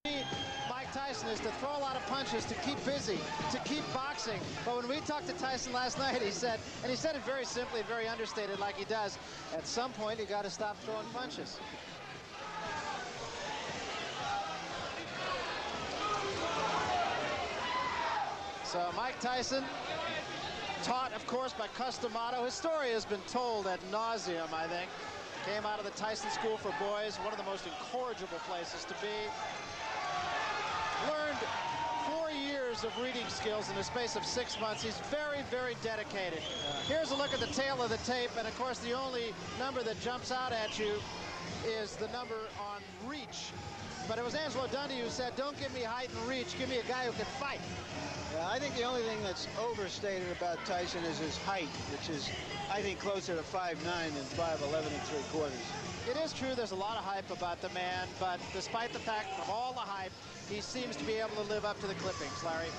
Mike Tyson is to throw a lot of punches, to keep busy, to keep boxing. But when we talked to Tyson last night, he said, and he said it very simply, very understated like he does, at some point you got to stop throwing punches. So Mike Tyson, taught, of course, by Customato. His story has been told ad nauseum, I think. Came out of the Tyson School for Boys, one of the most incorrigible places to be. Learned 4 years of reading skills in the space of 6 months. He's very, very dedicated. Here's a look at the tail of the tape, and of course the only number that jumps out at you is the number on reach. But it was Angelo Dundee who said, don't give me height and reach, give me a guy who can fight. Yeah, I think the only thing that's overstated about Tyson is his height, which is, I think, closer to 5'9" than 5'11 3/4. It is true there's a lot of hype about the man, but despite the fact of all the hype, he seems to be able to live up to the clippings, Larry.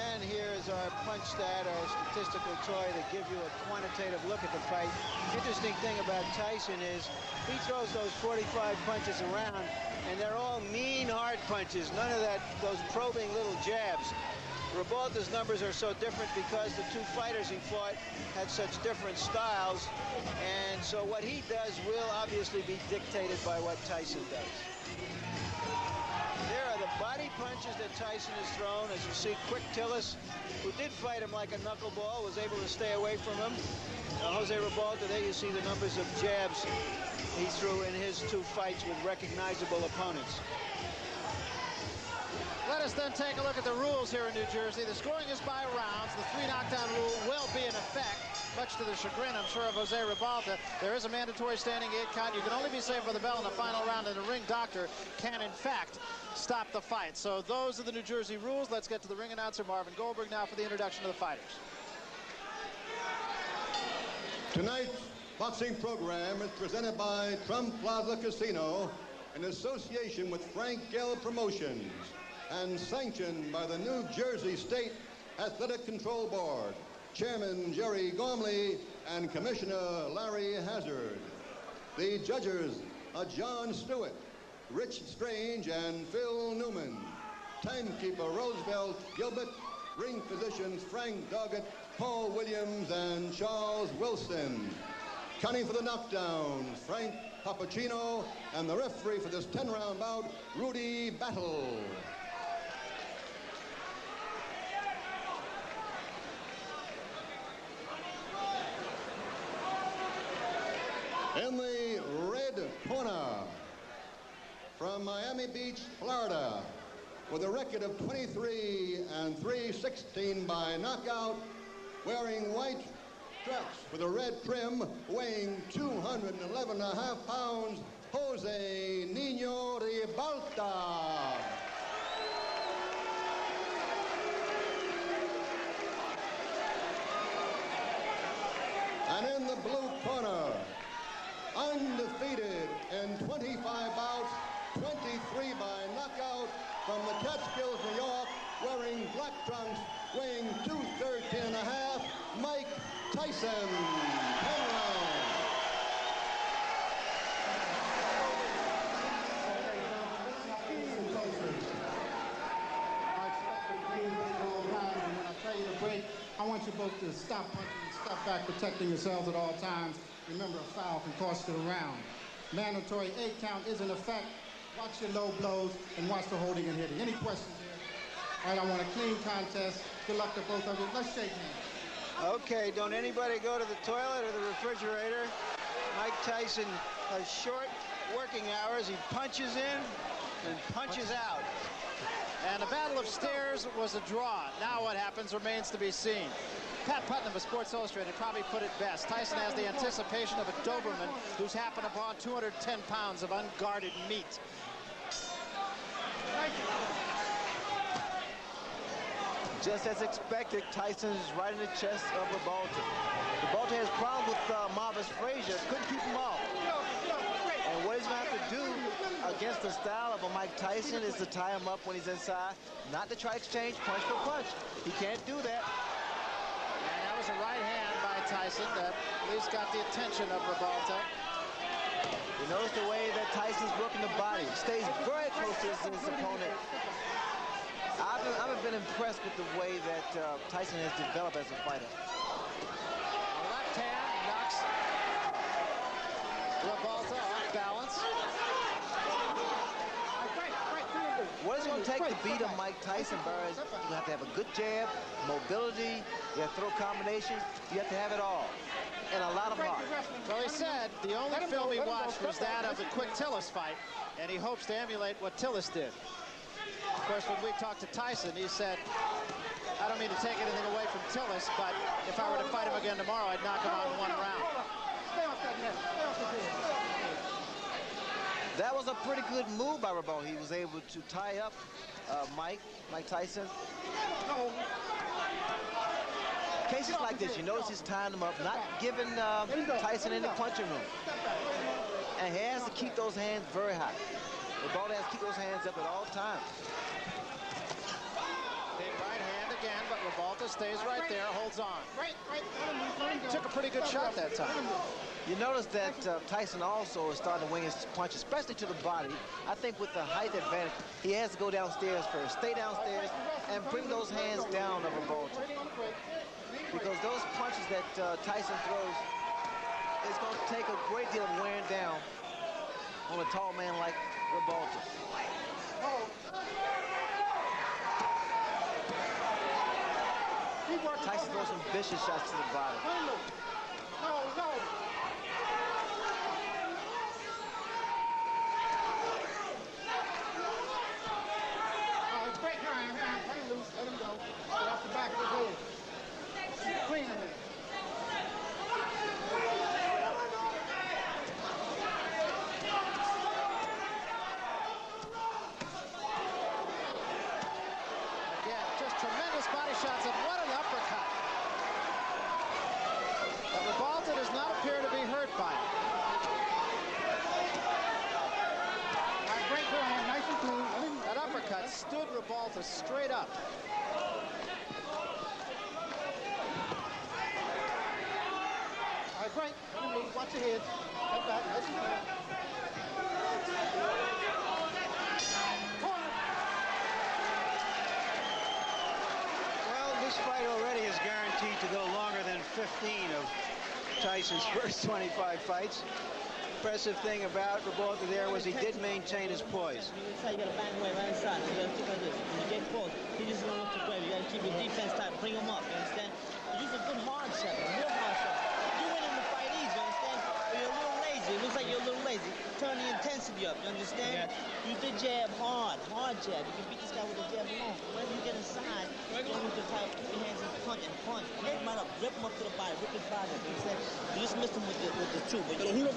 And here's our punch stat, our statistical toy to give you a quantitative look at the fight. Interesting thing about Tyson is he throws those 45 punches around, and they're all mean, hard punches. None of those probing little jabs. Ribalta's numbers are so different because the two fighters he fought had such different styles, and so what he does will obviously be dictated by what Tyson does. There are the body punches that Tyson has thrown. As you see, Quick Tillis, who did fight him like a knuckleball, was able to stay away from him. Jose Ribalta, there you see the numbers of jabs he threw in his two fights with recognizable opponents. Let us then take a look at the rules here in New Jersey. The scoring is by rounds. The 3 knockdown rule will be in effect, much to the chagrin, I'm sure, of Jose Ribalta. There is a mandatory standing 8 count. You can only be saved for the bell in the final round, and the ring doctor can, in fact, stop the fight. So those are the New Jersey rules. Let's get to the ring announcer, Marvin Goldberg, now for the introduction of the fighters. Tonight's boxing program is presented by Trump Plaza Casino in association with Frank Gell Promotions, and sanctioned by the New Jersey State Athletic Control Board, Chairman Jerry Gormley and Commissioner Larry Hazard. The judges are John Stewart, Rich Strange, and Phil Newman. Timekeeper Roosevelt Gilbert. Ring physicians Frank Doggett, Paul Williams, and Charles Wilson. Counting for the knockdowns, Frank Papacino, and the referee for this 10-round bout, Rudy Battle. In the red corner, from Miami Beach, Florida, with a record of 23 and 3/16 by knockout, wearing white straps with a red trim, weighing 211.5 pounds, Hose El Nino Ribalta. And in the blue corner, undefeated in 25 bouts, 23 by knockout, from the Catskills, New York, wearing black trunks, weighing 213.5, Mike Tyson. 10 rounds. I want you both to stop punching and step back, protecting yourselves at all times. Remember, a foul can cost you the round. Mandatory 8 count is in effect. Watch your low blows and watch the holding and hitting. Any questions here? All right, I want a clean contest. Good luck to both of you. Let's shake hands. Okay, don't anybody go to the toilet or the refrigerator. Mike Tyson has short working hours. He punches in and punches out. And the Battle of Stairs was a draw. Now what happens remains to be seen. Pat Putnam of Sports Illustrated probably put it best. Tyson has the anticipation of a Doberman who's happened upon 210 pounds of unguarded meat. Just as expected, Tyson is right in the chest of Ribalta. Ribalta has problems with Marvis Frazier. Couldn't keep him off. And what he's going to have to do against the style of a Mike Tyson is to tie him up when he's inside, not to try to exchange punch for punch. He can't do that. And that was a right hand by Tyson that at least got the attention of Ribalta. You notice the way that Tyson's working the body. Stays very close to his opponent. I've been impressed with the way that Tyson has developed as a fighter. A left hand knocks Ribalta off balance. What it's going to take to beat a Mike Tyson, Burr, is you have to have a good jab, mobility, you have to throw combinations, you have to have it all. And a lot of heart. Well, he said the only film he watched was that of the quick Tillis fight, and he hopes to emulate what Tillis did. Of course, when we talked to Tyson, he said, I don't mean to take anything away from Tillis, but if I were to fight him again tomorrow, I'd knock him out in 1 round. That was a pretty good move by Ribalta. He was able to tie up Mike Tyson. Cases like this, you notice he's tying him up, not giving Tyson any punching room. And he has to keep those hands very high. Ribalta has to keep those hands up at all times. Big right hand again, but Ribalta stays right there, holds on. Took a pretty good shot that time. You notice that Tyson also is starting to wing his punch, especially to the body. I think with the height advantage, he has to go downstairs first, stay downstairs, and bring those hands down of Ribalta. Because those punches that Tyson throws is going to take a great deal of wearing down on a tall man like Ribalta. Tyson throws some vicious shots to the body. Let him go. Get off the back of his head. Clean him. Again, just tremendous body shots, and what an uppercut. But Ribalta does not appear to be hurt by it. Break her hand, nice and clean. That uppercut stood Ribalta straight up. All right, break. Watch your head. Step back, nice and clean. Well, this fight already is guaranteed to go longer than 15 of Tyson's first 25 fights. Impressive thing about Ribalta there was he did maintain his poise. You got to bang away right inside. You got to keep like this. When you get close, he just doesn't look to grab. You got to keep your defense tight. Bring him up. You understand? Use a good hard shot, a real hard shot. You win in the fight easy. You understand? But you're a little lazy. It looks like you're a little lazy. Turn the intensity up. You understand? Yeah. Use the jab hard jab. You can beat this guy with a jab alone. Whenever you get inside, you don't need to tie up. Keep your hands in punch and punch. Rip him right up. Rip him up to the body. Rip his body up. You understand? You just missed him with the two. But you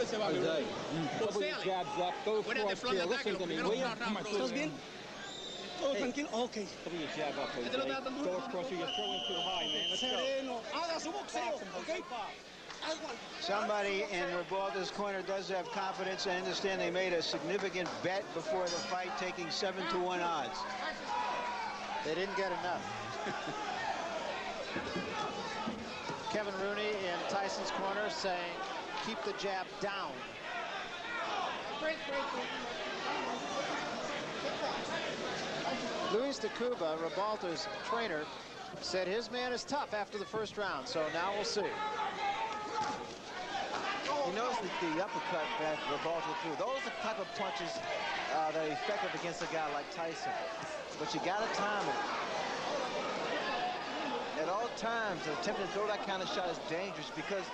jabs up, go for it, listen to me, will you? ¿Estás bien? Todo tranquilo? Okay. Throw your jab up, Jose. Go across you, you're throwing too high, man. Let's go. Haga su boxeo, okay? Somebody in Ribalta's corner does have confidence. I understand they made a significant bet before the fight, taking 7-to-1 odds. They didn't get enough. Kevin Rooney in Tyson's corner saying, keep the jab down. Luis de Cuba, Ribalta's trainer, said his man is tough after the first round, so now we'll see. You notice the uppercut that Ribalta threw. Those are the type of punches that are effective against a guy like Tyson. But you got to time it. At all times, attempting to throw that kind of shot is dangerous because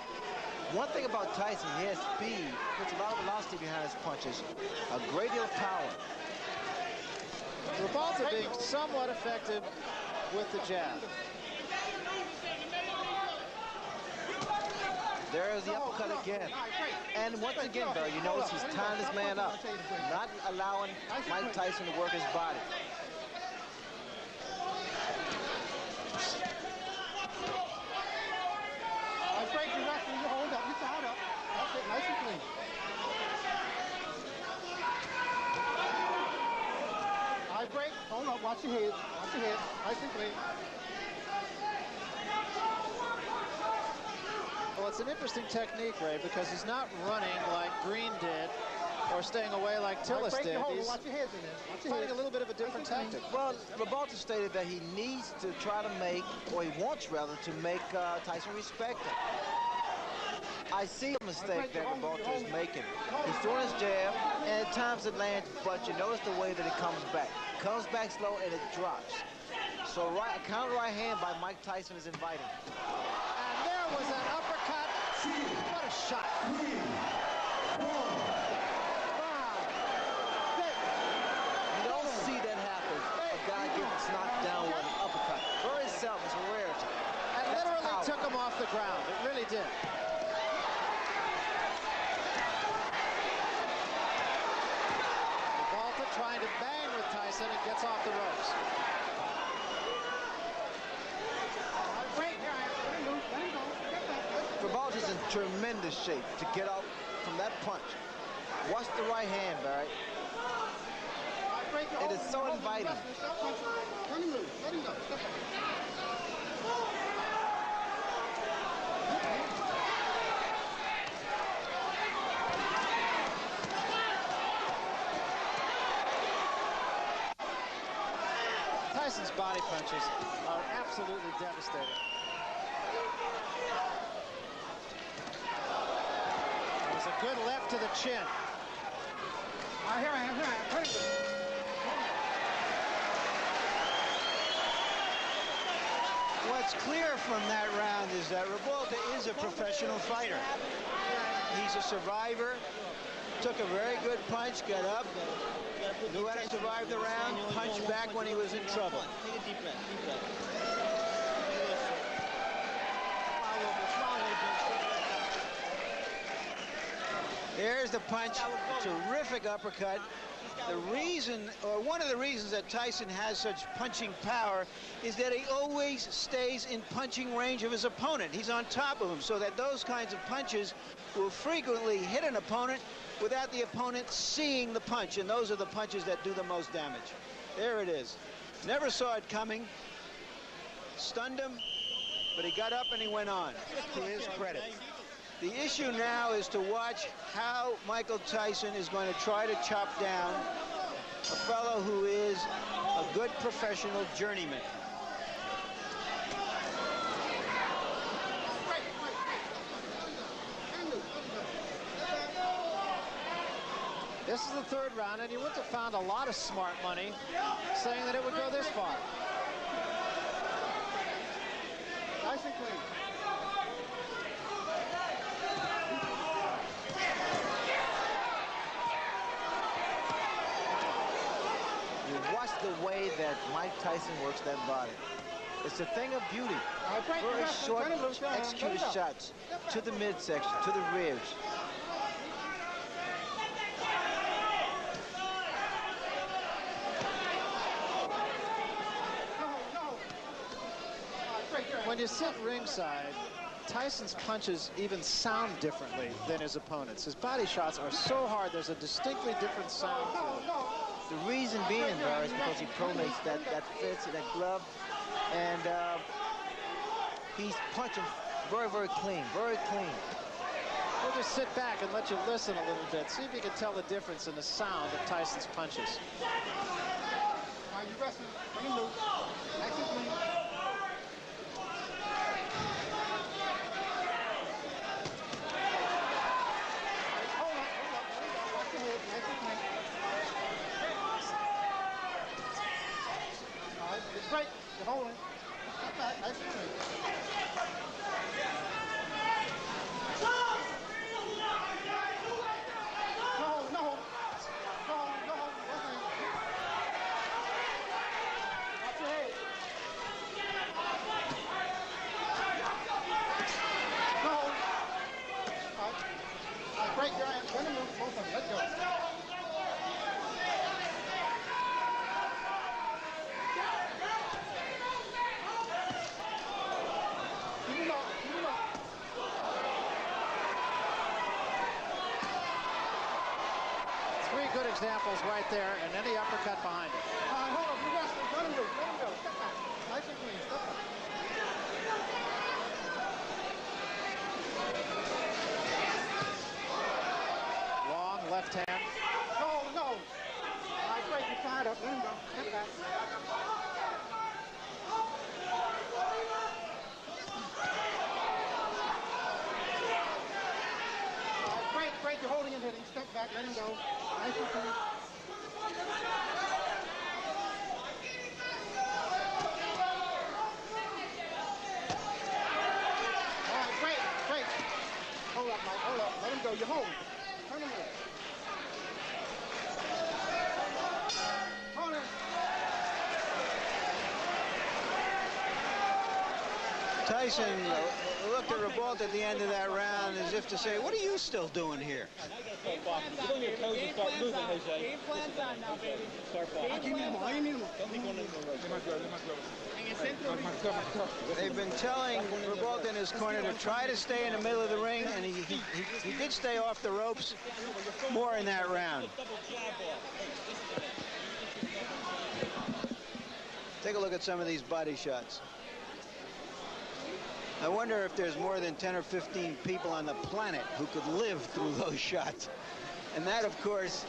one thing about Tyson, he has speed, puts a lot of velocity behind his punches, a great deal of power. Ribalta being somewhat effective with the jab. There's the uppercut again. And once again, though, you notice he's tying this man up, not allowing Mike Tyson to work his body. Break you back, you hold up, you tied up. That's it, nice and clean. All right, break, hold up, watch your head, nice and clean. Well, it's an interesting technique, Ray, because he's not running like Green did or staying away like Tillis did. He's watch your heads in there. Watch your fighting heads. a little bit of a different tactic. Well, Ribalta stated that he needs to try to make, or he wants rather, to make Tyson respect him. I see a mistake that Ribalta is making. He's throwing his jab, and at times it lands, but you notice the way that it comes back. Comes back slow, and it drops. So a counter right hand by Mike Tyson is inviting. And there was an uppercut. What a shot. You don't see that happen. A guy gets knocked down with an uppercut. Very seldom, it's a rarity. And literally took him off the ground. It really did. Ribalta trying to bang with Tyson and gets off the ropes. Ribalta's in tremendous shape to get out from that punch. Watch the right hand, Barry. It is so inviting. Let him loose. Let him go. Step back. Tyson's body punches are absolutely devastating. There's a good left to the chin. Here I am. What's clear from that round is that Ribalta is a professional fighter. He's a survivor. Took a very good punch, got up, knew how to survive the round, punched back when he was in trouble. Take a deep breath, deep breath. There's the punch, terrific uppercut. The reason, or one of the reasons that Tyson has such punching power is that he always stays in punching range of his opponent. He's on top of him, so that those kinds of punches will frequently hit an opponent without the opponent seeing the punch, and those are the punches that do the most damage. There it is. Never saw it coming. Stunned him, but he got up and he went on, to his credit. The issue now is to watch how Michael Tyson is going to try to chop down a fellow who is a good professional journeyman. This is the third round, and you wouldn't have found a lot of smart money saying that it would go this far. Nice and clean. Watch the way that Mike Tyson works that body. It's a thing of beauty. Very short, executed shots to the midsection, to the ribs. When you sit ringside, Tyson's punches even sound differently than his opponents. His body shots are so hard, there's a distinctly different sound to them. The reason being, Barry, is because he pronates that fist, that glove, and he's punching very, very clean, very clean. We'll just sit back and let you listen a little bit. See if you can tell the difference in the sound of Tyson's punches. Are you wrestling? Bring him loose. Nice and clean. Hold up. Watch your head. Nice and clean. All right, it's right. You're holding. Step back. Nice and clean. No. Watch your head. No. All right, break your hands. Let him move. Both of them. Let go. Keep him up. Three good examples right there, and then the uppercut behind it. Hold up. You wrestling. Let him move. Let him go. Step back. Nice and clean. Step back. left hand. No, no. All right, break your side up. Let him go. Get back. All right, break. You're holding him, hitting. Step back. Let him go. Nice and clean. Hold up, Mike. Hold up. Let him go. You're home. Turn him in. Hold him. Tyson looked at Ribalta at the end of that round as if to say, what are you still doing here? Get on your toes and start moving, Jose. Game plan's on now, baby. Start boxing. Game plan. Don't be going into the rope. They've been telling Ribalta in his corner to try to stay in the middle of the ring, and he did stay off the ropes more in that round. Take a look at some of these body shots. I wonder if there's more than 10 or 15 people on the planet who could live through those shots. And that, of course,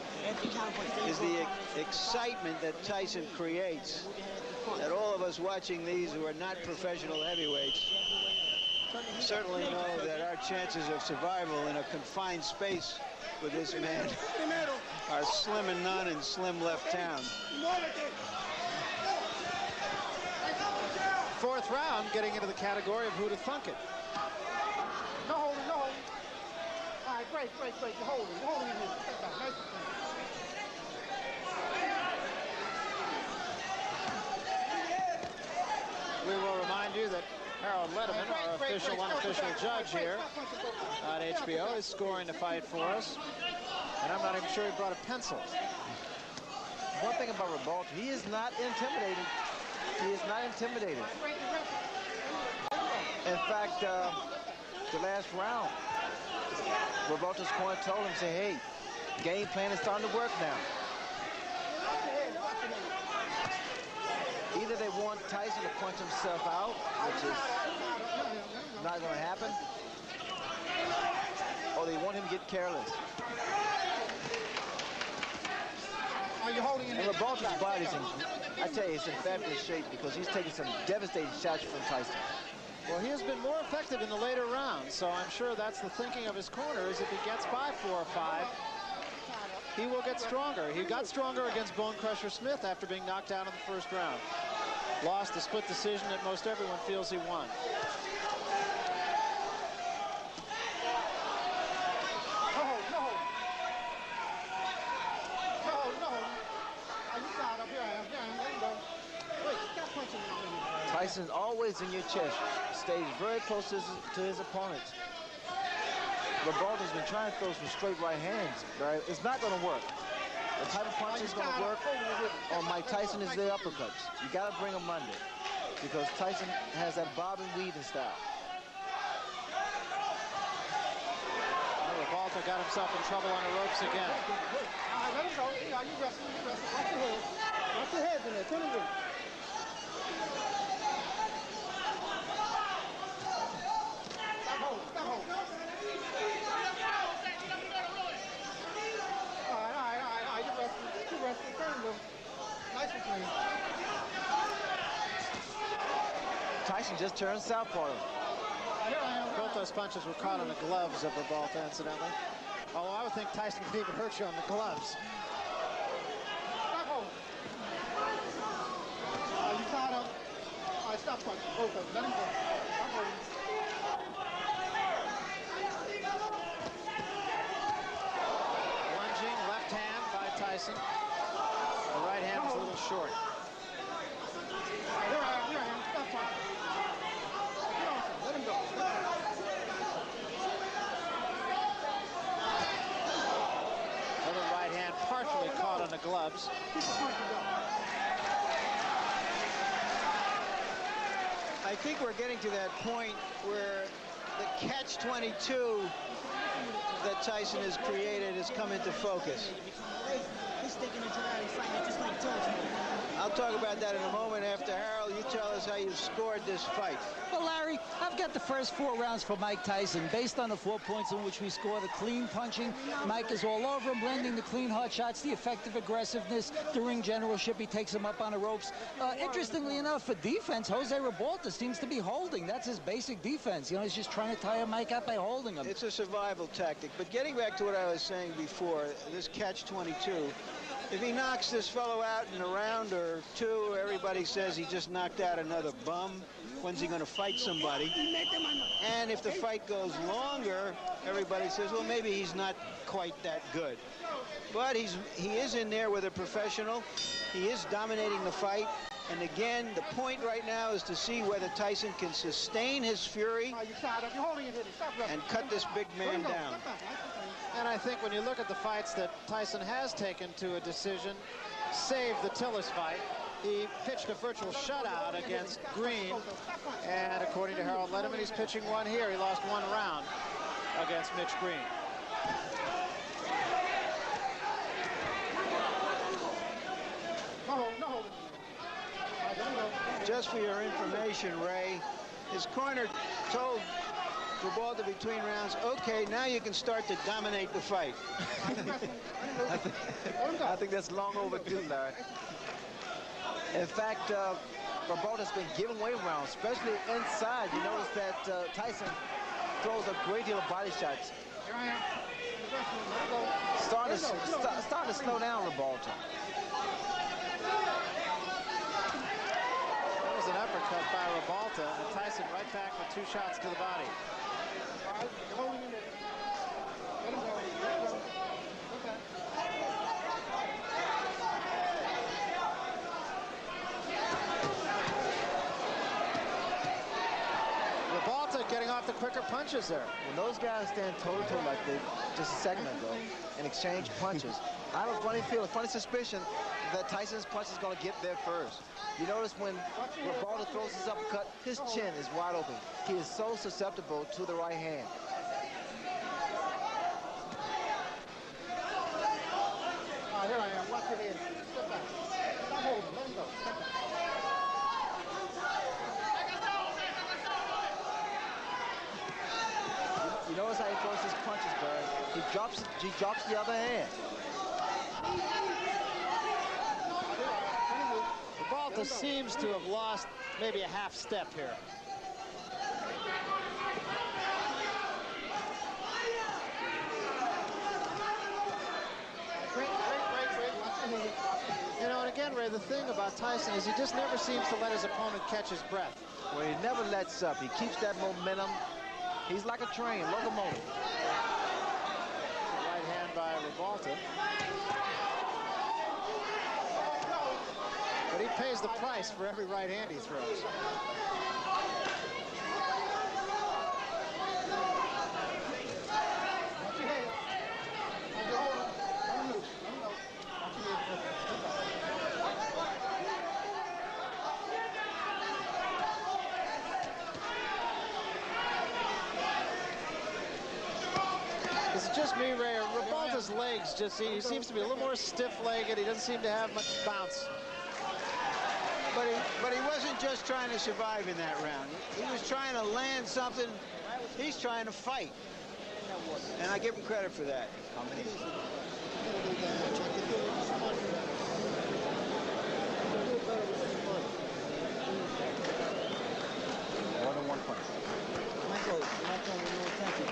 is the excitement that Tyson creates, that all of us watching these who are not professional heavyweights certainly know that our chances of survival in a confined space with this man are slim and none in slim left town. Fourth round, getting into the category of who to thunk it. No holding, no holding. All right, break. You're holding him here. Step back. Nice and clean. We will remind you that Harold Letterman, our official, unofficial judge here on HBO, is scoring the fight for us. And I'm not even sure he brought a pencil. One thing about Ribalta, he is not intimidated. He is not intimidated. In fact, the last round, Ribalta's corner told him, say, hey, game plan is starting to work now. Either they want Tyson to punch himself out, which is not going to happen, or they want him to get careless. Are you holding him? And Ribalta's body's in, I tell you, it's in fabulous shape because he's taking some devastating shots from Tyson. Well, he has been more effective in the later rounds, so I'm sure that's the thinking of his corner, is if he gets by 4 or 5, he will get stronger. He got stronger against Bone Crusher Smith after being knocked out in the first round. Lost a split decision that most everyone feels he won. Tyson's always in your chest, stays very close to his opponents. Ribalta's been trying to throw some straight right hands, but it's not going to work. The type of punch is going to work on Mike Tyson is the uppercuts. You got to bring them under because Tyson has that bob and weaving style. Ribalta got himself in trouble on the ropes again. All right, let him go. Yeah, you wrestle. Watch your head. Watch your heads in there. Turn him in. Tyson just turned southpaw. Both those punches were caught on the gloves of Ribalta, incidentally. Although I would think Tyson could even hurt you on the gloves. You tied up. All right, stop punching. Both of them. Let him go. Stop holding. Lunging left hand by Tyson. The right hand was a little short. Here I am. Stop punching. Get off him. Let him go. Another right hand partially caught on the gloves. Keep the punching going. I think we're getting to that point where the catch-22 that Tyson has created has come into focus. He's thinking into that, he's fighting just like George. I'll talk about that in a moment. After Harold, you tell us how you've scored this fight. Well, Larry, I've got the first 4 rounds for Mike Tyson. Based on the 4 points in which we score, the clean punching, Mike is all over him, blending the clean hard shots, the effective aggressiveness, the ring generalship. He takes him up on the ropes. Interestingly enough, for defense, Jose Ribalta seems to be holding. That's his basic defense. You know, he's just trying to tie Mike up by holding him. It's a survival tactic. But getting back to what I was saying before, this catch-22, if he knocks this fellow out in a round or 2, everybody says he just knocked out another bum. When's he going to fight somebody? And if the fight goes longer, everybody says, well, maybe he's not quite that good. But he is in there with a professional. He is dominating the fight. And again, the point right now is to see whether Tyson can sustain his fury and cut this big man down. And I think when you look at the fights that Tyson has taken to a decision, save the Tillis fight, he pitched a virtual shutout against Green. And according to Harold Letterman, he's pitching one here. He lost 1 round against Mitch Green. Just for your information, Ray, his corner told Ribalta between rounds, okay, now you can start to dominate the fight. I think that's long overdue, Larry. In fact, Ribalta's been giving away rounds, especially inside. You notice that Tyson throws a great deal of body shots. Starting to slow down Ribalta. That was an uppercut by Ribalta, and Tyson right back with 2 shots to the body. Ribalta getting off the quicker punches there. When those guys stand toe-to-toe like they just a second ago and exchange punches, I have a funny suspicion that Tyson's punch is going to get there first. You notice when Ribalta throws his uppercut, his chin is wide open. He is so susceptible to the right hand. Here I am. Watch it in. Step back. Stop holding. Let him go. Step back. You notice how he throws his punches, Bird. He drops the other hand. Ribalta seems to have lost maybe a half step here. You know, and again, Ray, the thing about Tyson is he just never seems to let his opponent catch his breath. Well, he never lets up. He keeps that momentum. He's like a train, locomotive. Right hand by Ribalta. But he pays the price for every right hand he throws. Is it just me, Ray? Ribalta's legs he seems to be a little more stiff-legged. He doesn't seem to have much bounce. But he wasn't just trying to survive in that round. He was trying to land something. He's trying to fight. And I give him credit for that. More than 1 punch. Michael, you're not throwing no attention.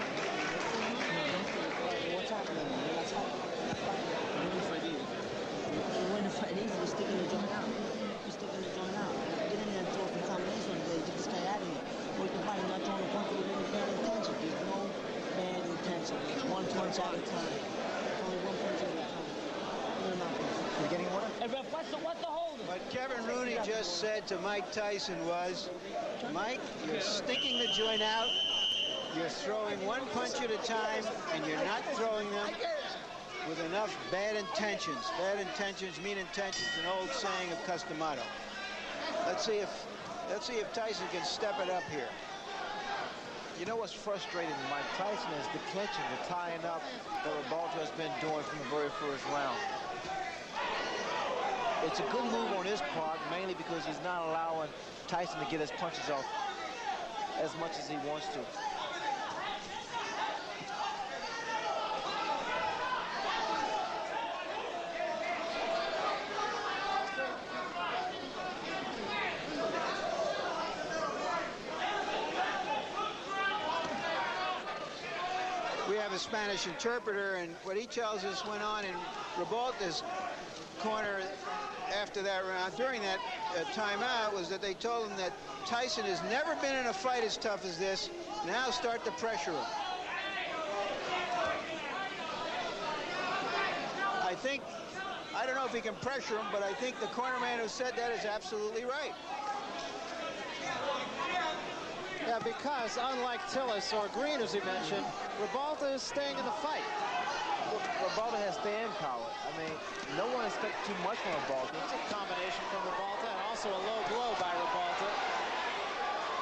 What's happening? You're not talking. You're winning fight easy. You're winning fight easy. You're sticking the joint out. You're sticking the joint out. Get in there and throw some combination on the get this guy out of here. Work the body, not throwing a punch with any bad intention. There's no bad intention. 1 punch at a time. Only 1 punch at a time. You're not punching. You getting one? Hey, Ref, what the holder? What Kevin Rooney just said to Mike Tyson was, Mike, you're sticking the joint out. You're throwing 1 punch at a time, and you're not throwing them with enough bad intentions. Bad intentions mean intentions, an old saying of Customato. Let's see if Tyson can step it up here. You know what's frustrating Mike Tyson is the clinching, the tying up that Ribalta has been doing from the very first round. It's a good move on his part, mainly because he's not allowing Tyson to get his punches off as much as he wants to. We have a Spanish interpreter, and what he tells us went on in Ribalta's corner after that round, during that timeout, was that they told him that Tyson has never been in a fight as tough as this. Now start to pressure him. I don't know if he can pressure him, but I think the corner man who said that is absolutely right. Yeah, because unlike Tillis or Green, as he mentioned, Ribalta is staying in the fight. Ribalta has stand power. I mean, no one expects too much from Ribalta. It's a combination from Ribalta and also a low blow by Ribalta.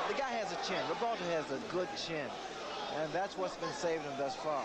The guy has a chin. Ribalta has a good chin, and that's what's been saving him thus far.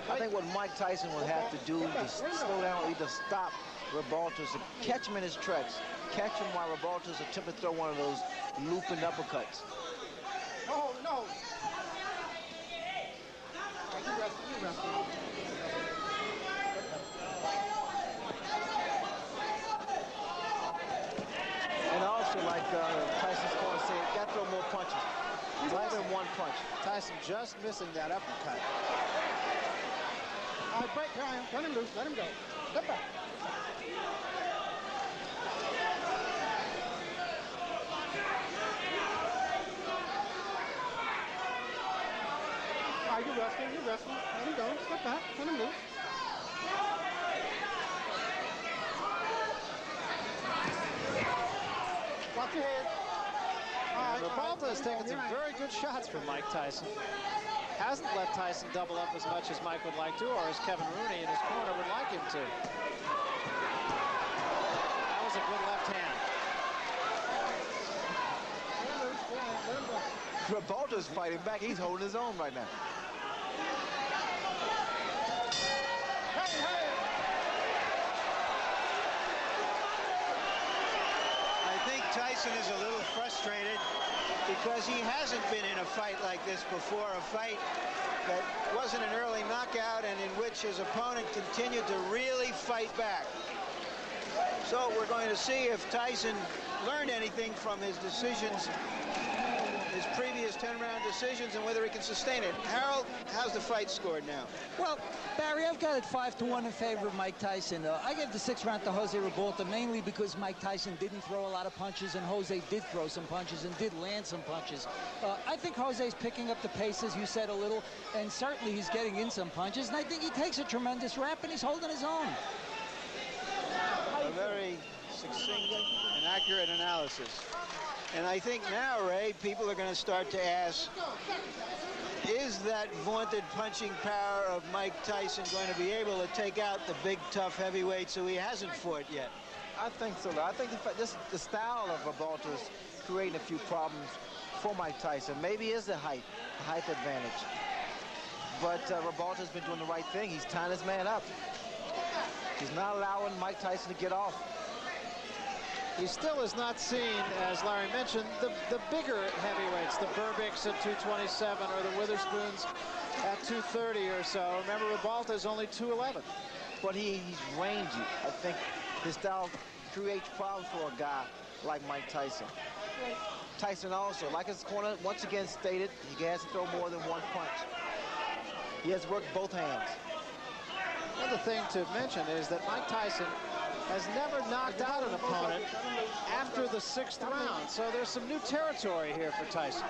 I think what Mike Tyson will have to do is slow down or either stop Ribalta's, catch him in his tracks, catch him while Ribalta's attempting to throw one of those looping uppercuts. No, no. You wrestle. And also, like Tyson's corner said, got to throw more punches. Rather than one punch. Tyson just missing that uppercut. All right, break, Ryan. Turn him loose. Let him go. Step back. All right, you're wrestling. You're wrestling. Let him go. Step back. Turn him loose. Watch your head. Ribalta has taken some very good shots from Mike Tyson. Hasn't let Tyson double up as much as Mike would like to, or as Kevin Rooney in his corner would like him to. That was a good left hand. Ribalta's fighting back. He's holding his own right now. I think Tyson is a little frustrated because he hasn't been in a fight like this before, a fight that wasn't an early knockout and in which his opponent continued to really fight back. So we're going to see if Tyson learned anything from his decisions, his previous 10-round decisions, and whether he can sustain it. Harold, how's the fight scored now? Well, Barry, I've got it 5-1 in favor of Mike Tyson. I gave the 6th round to Jose Ribalta mainly because Mike Tyson didn't throw a lot of punches and Jose did throw some punches and did land some punches. I think Jose's picking up the pace, as you said, a little, and certainly he's getting in some punches, and I think he takes a tremendous rap and he's holding his own. A very succinct and accurate analysis. And I think now, Ray, people are going to start to ask, is that vaunted punching power of Mike Tyson going to be able to take out the big, tough heavyweights who he hasn't fought yet? I think so. I think the style of Ribalta is creating a few problems for Mike Tyson. Maybe it's the height advantage. But Ribalta's been doing the right thing. He's tying his man up. He's not allowing Mike Tyson to get off. He still is not seen, as Larry mentioned, the bigger heavyweights, the Burbicks at 227 or the Witherspoons at 230 or so. Remember, Ribalta is only 211. But he's rangy. I think his style creates problems for a guy like Mike Tyson. Tyson also, like his corner once again stated, he has to throw more than one punch. He has worked both hands. Another thing to mention is that Mike Tyson has never knocked out an opponent after the 6th round. So there's some new territory here for Tyson.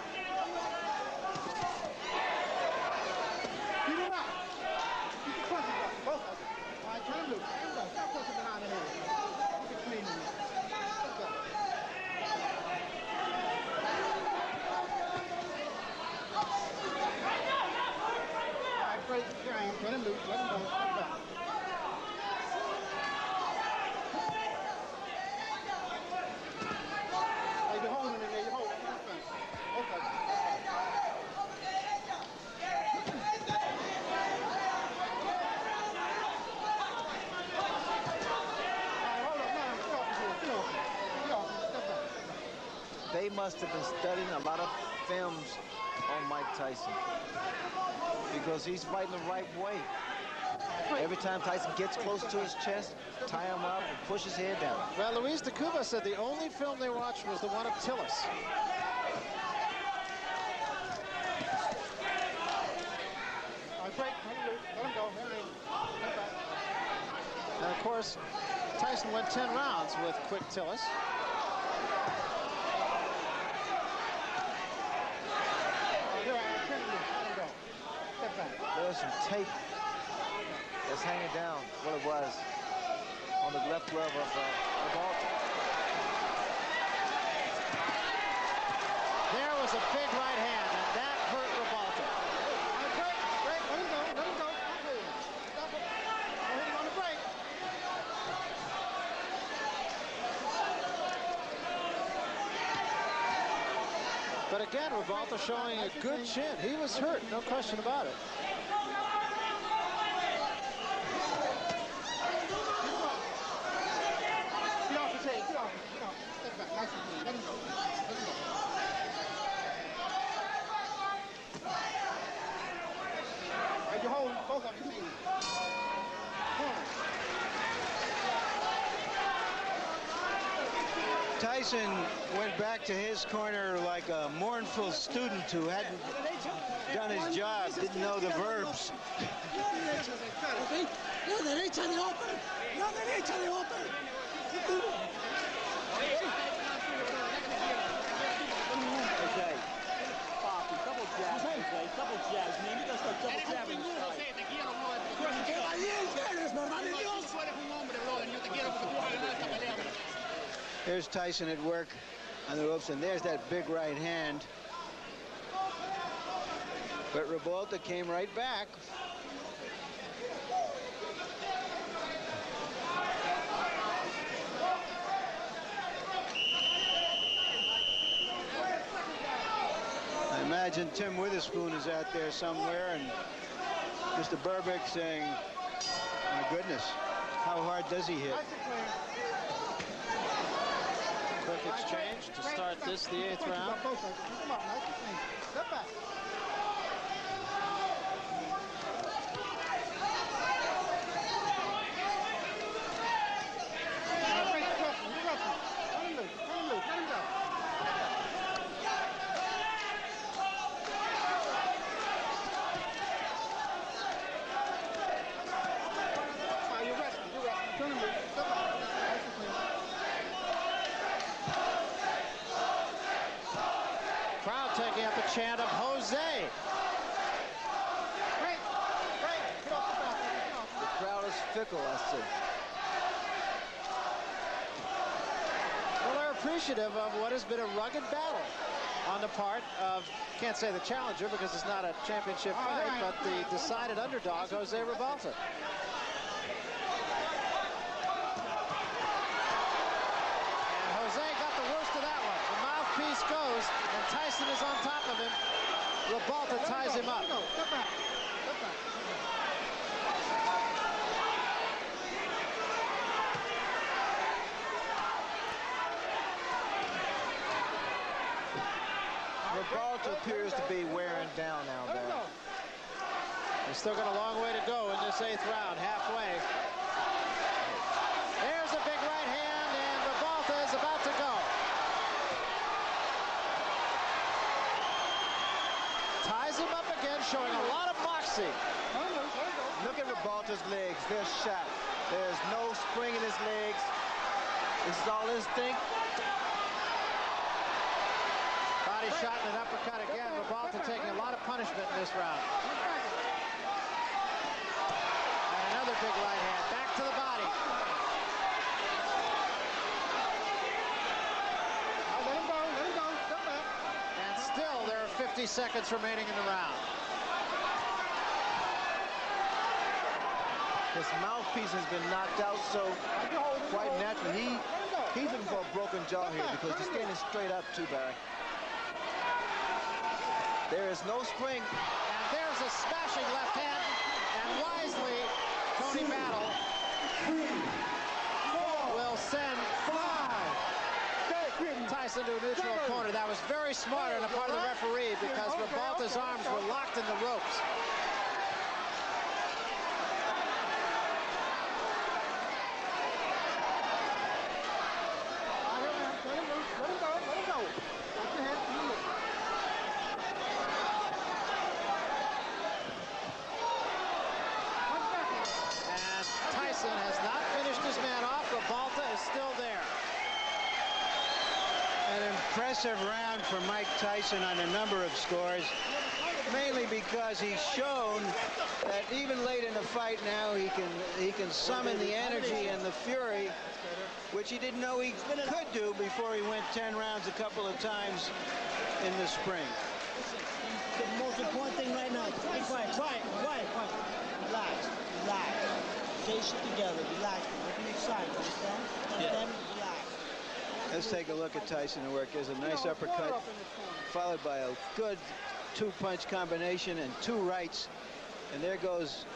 Keep him out. Keep the punches up. Both of them. All right, turn him loose. Stop pushing behind the head. Keep it clean. Let's go. All right, Great. Let him loose. Let him go. Step back. Hey, you're holding in there. You're holding. Okay. They must have been studying a lot of films on Mike Tyson because he's fighting the right way. Every time Tyson gets close to his chest, tie him up and push his head down. Well, Luis de Cuba said the only film they watched was the one of Tillis. And of course, Tyson went 10 rounds with quick Tillis. There's some tape that's hanging down, what it was, on the left glove of Ribalta. There was a big right hand, and that hurt Ribalta. Break, let him go, let him go. Stop it. Don't hit him on the break. But again, Ribalta showing a good chin. He was hurt, no question about it. Get off the tape, get off. Step back, nice and clean. Let him go. Let him go. Hey, you hold both of your knees. Tyson went back to his corner like a mournful student who hadn't done his job, didn't know the verbs. Double jabs, man. You gotta start double jabbing. There's Tyson at work on the ropes, and there's that big right hand. But Ribalta came right back. I imagine Tim Witherspoon is out there somewhere, and Mr. Burbick saying, my goodness, how hard does he hit? Quick exchange to start this, the 8th round. Step back. Taking up a chant of Jose. Break. Get off the back. The crowd is fickle, I see. Well, they're appreciative of what has been a rugged battle on the part of, can't say the challenger because it's not a championship fight, but the decided underdog, Jose Ribalta. And Jose got the worst of that one. The mouthpiece goes, and Tyson is on top of him. Ribalta ties him up. Step back. Ribalta appears to be wearing down now, though. He's still got a long way to go in this 8th round, halfway. There's a big right hand, and Ribalta is about to go. Ties him up again, showing a lot of moxie. Look at Ribalta's legs. They're shot. There's no spring in his legs. This is all instinct. Body shot and an uppercut again. Ribalta taking a lot of punishment in this round. And another big right hand. Back to the body. Let him go. Step back. And still there are 50 seconds remaining in the round. His mouthpiece has been knocked out, so quite naturally he's looking for a broken jaw here because he's standing straight up too, Barry. There is no spring. And there's a smashing left hand, and wisely, Tony Battle will send Tyson to a neutral corner. That was very smart on the part of the referee because Ribalta's arms were locked in the ropes. And Tyson has not finished his man off. Ribalta is still there. An impressive round for Mike Tyson on a number of scores, mainly because he's shown that even late in the fight now he can summon the energy and the fury, which he didn't know he could do before he went 10 rounds a couple of times in the spring. The most important thing right now, be quiet, quiet. Relax. Get your shit together, relax. Don't be excited, understand? Relax. Let's take a look at Tyson at work. There's a nice uppercut, followed by a good two-punch combination and two rights. And there goes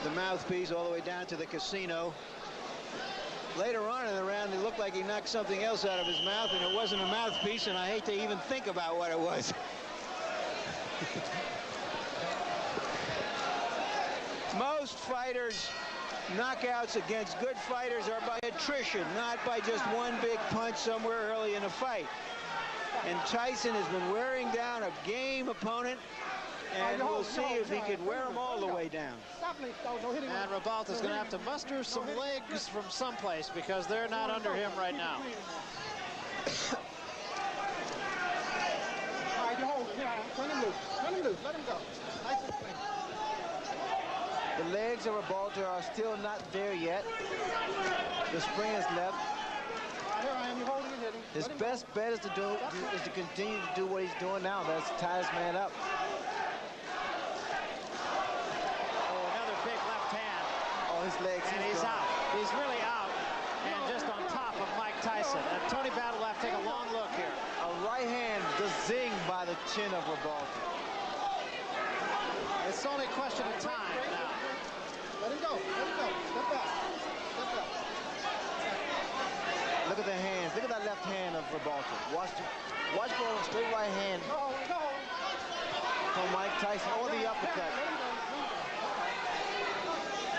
the mouthpiece all the way down to the casino. Later on in the round, it looked like he knocked something else out of his mouth, and it wasn't a mouthpiece, and I hate to even think about what it was. Most fighters' knockouts against good fighters are by attrition, not by just one big punch somewhere early in a fight. And Tyson has been wearing down a game opponent, and we'll see if he can wear him all the way down. And Ribalta's going to have to muster some legs from someplace because they're not under him right now. All right, you hold it. Turn him loose. Let him go. The legs of Ribalta are still not there yet. The spring is left. Here I am. You're holding and hitting. His best bet is to continue to do what he's doing now. That's tie his man up. Oh, another big left hand. Oh, his legs. And he's out. He's really out. And just on top of Mike Tyson. And Tony Battle will have to take a long look here. A right hand just zinged by the chin of Ribalta. It's only a question of time now. Let him go. Step back. Look at the hands. Look at that left hand of Ribalta. Watch for a straight right hand from Mike Tyson or the uppercut.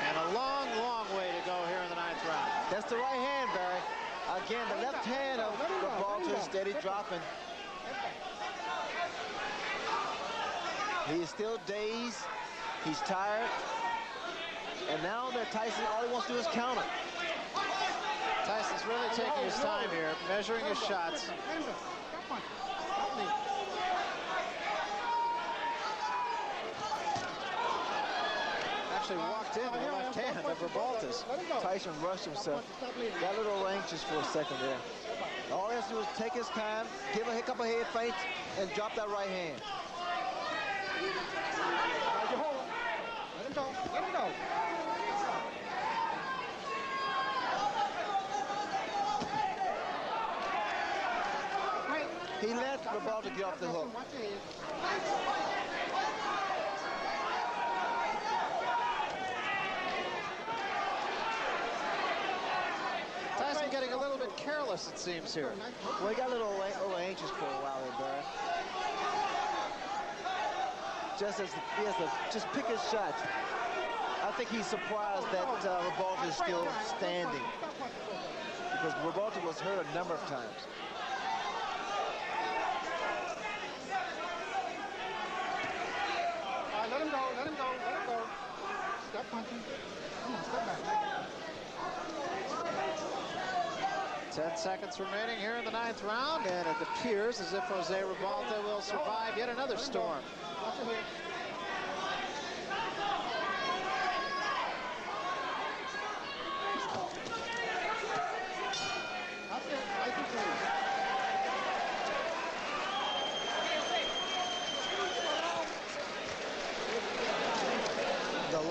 And a long, long way to go here in the 9th round. That's the right hand, Barry. Again, the left hand of Ribalta is steady dropping. He is still dazed. He's tired. And now that Tyson, all he wants to do is counter. Tyson's really taking his time here, measuring his shots. Actually walked in the left hand of Ribalta's. Tyson rushed himself. Got a little anxious for a second there. All he has to do is take his time, give a couple of head feints, and drop that right hand. Let him go. He let Ribalta get off the hook. Tyson getting a little bit careless, it seems, here. Well, he got a little anxious for a while there, Barry. Just as he has to just pick his shots. I think he's surprised that Ribalta is still standing because Ribalta was hurt a number of times. All right, let him go. Stop punching. Come on, step back. 10 seconds remaining here in the 9th round, and it appears as if Jose Ribalta will survive yet another storm.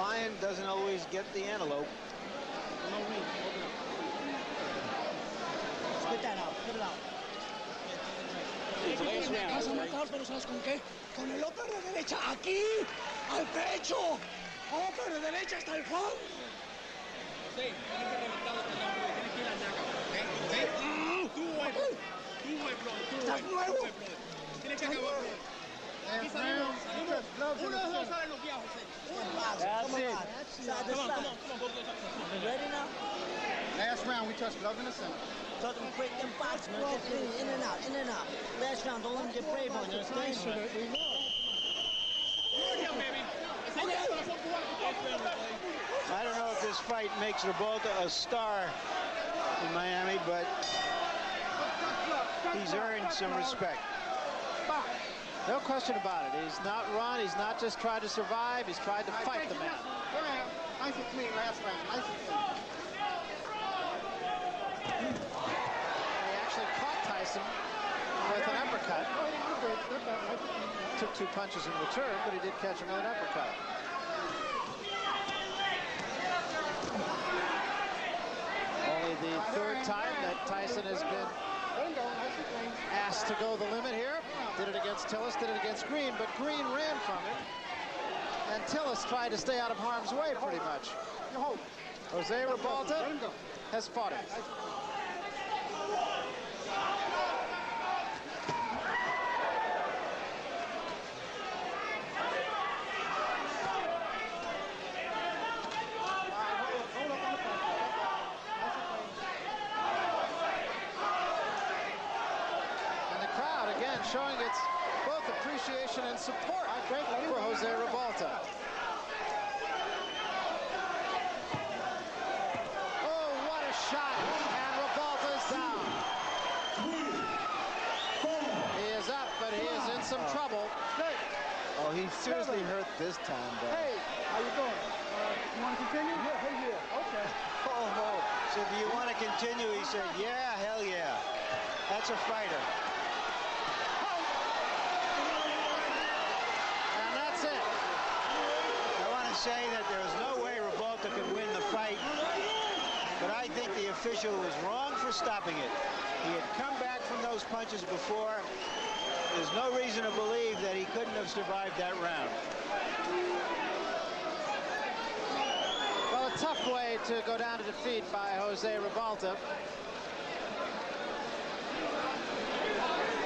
lion doesn't always get the antelope. No read. Open up. Spit that out. Spit it out. Vas a matar, pero ¿sabes con qué? Con el upper de derecha, aquí, al pecho. Upper de derecha hasta el fondo. Sí, tiene que reventarlo hasta allá, bro. Tiene que ir a la naca. ¿Sí? Tú, güey, bro. Estás nuevo. Tienes que acabar, bro. Aquí salimos. Uno de los salen los viejos, José. That's it. Come on. You ready now? Last round, we touched glove in the center. Tell them to break them box, man. Get in and out, in and out. Last round, don't let them get brave on you. Understand? I don't know if this fight makes Ribalta a star in Miami, but he's earned some respect. No question about it. He's not run. He's not just tried to survive. He's tried to fight the man. Nice and clean last round. Nice and clean. He actually caught Tyson with an uppercut. Took 2 punches in return, but he did catch him with an uppercut. Only the 3rd time that Tyson has been asked to go the limit here. Did it against Tillis, did it against Green, but Green ran from him. And Tillis tried to stay out of harm's way pretty much. Jose Ribalta has fought him. Showing its both appreciation and support for Jose Ribalta. Oh, what a shot! And Ribalta's down. He is up, but he is in some trouble. Oh, he's seriously hurt this time, though. Hey, how you doing? You want to continue? Yeah, okay. Oh, so do you want to continue? He said, yeah, hell yeah. That's a fighter. Say that there's no way Ribalta could win the fight, but I think the official was wrong for stopping it. He had come back from those punches before. There's no reason to believe that he couldn't have survived that round. Well, a tough way to go down to defeat by Jose Ribalta.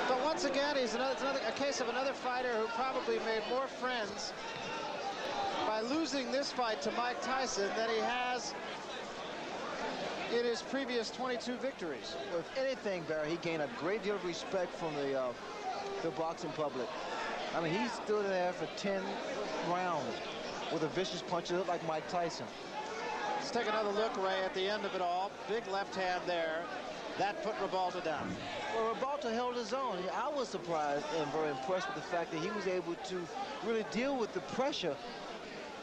But once again, it's a case of another fighter who probably made more friends by losing this fight to Mike Tyson than he has in his previous 22 victories. Well, if anything, Barry, he gained a great deal of respect from the boxing public. I mean, he stood there for 10 rounds with a vicious punch that looked like Mike Tyson. Let's take another look, Ray, at the end of it all. Big left hand there. That put Ribalta down. Well, Ribalta held his own. I was surprised and very impressed with the fact that he was able to really deal with the pressure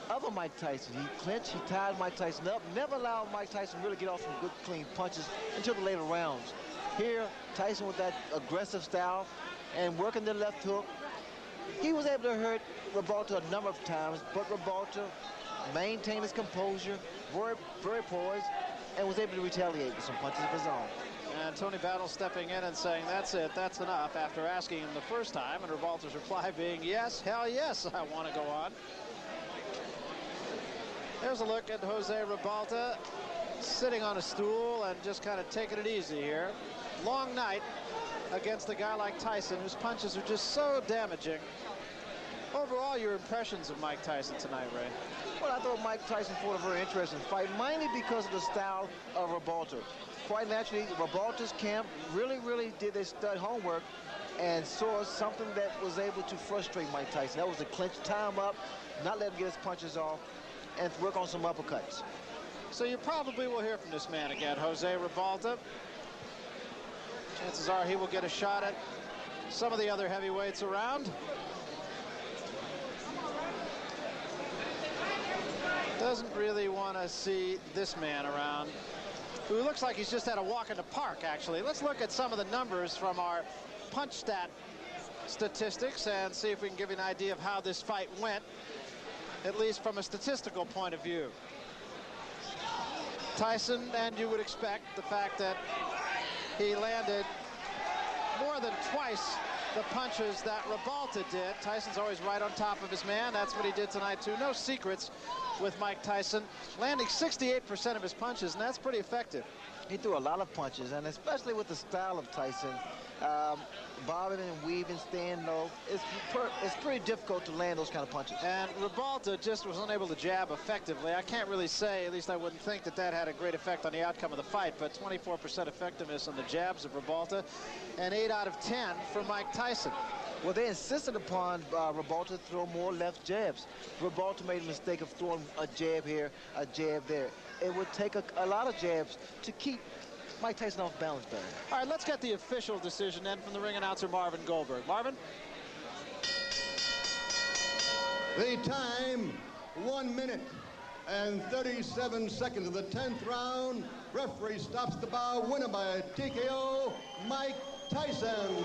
of Mike Tyson. He clinched, he tied Mike Tyson up, never allowed Mike Tyson really get off some good, clean punches until the later rounds. Here, Tyson with that aggressive style and working the left hook, he was able to hurt Ribalta a number of times, but Ribalta maintained his composure, very poised, and was able to retaliate with some punches of his own. And Tony Battle stepping in and saying, that's it, that's enough, after asking him the first time, and Ribalta's reply being, yes, hell yes, I want to go on. There's a look at Jose Ribalta sitting on a stool and just kind of taking it easy here. Long night against a guy like Tyson, whose punches are just so damaging. Overall, your impressions of Mike Tyson tonight, Ray? Well, I thought Mike Tyson fought a very interesting fight, mainly because of the style of Ribalta. Quite naturally, Ribalta's camp really did their stud homework and saw something that was able to frustrate Mike Tyson. That was to clinch, tie him up, not let him get his punches off, and work on some uppercuts. So you probably will hear from this man again, Jose Ribalta. Chances are he will get a shot at some of the other heavyweights around. Doesn't really want to see this man around, who looks like he's just had a walk in the park, actually. Let's look at some of the numbers from our punch stat statistics and see if we can give you an idea of how this fight went. at least from a statistical point of view. Tyson, and you would expect the fact that he landed more than twice the punches that Ribalta did. Tyson's always right on top of his man. That's what he did tonight, too. No secrets with Mike Tyson, landing 68% of his punches, and that's pretty effective. He threw a lot of punches, and especially with the style of Tyson, bobbing and weaving, staying low, it's pretty difficult to land those kind of punches. And Ribalta just was unable to jab effectively. I can't really say, at least I wouldn't think that that had a great effect on the outcome of the fight, but 24% effectiveness on the jabs of Ribalta, and 8 out of 10 for Mike Tyson. Well, they insisted upon Ribalta to throw more left jabs. Ribalta made a mistake of throwing a jab here, a jab there. It would take a lot of jabs to keep Mike Tyson off balance better. All right, let's get the official decision then from the ring announcer, Marvin Goldberg. Marvin? The time, 1 minute and 37 seconds of the 10th round. Referee stops the bout. Winner by TKO, Mike Tyson.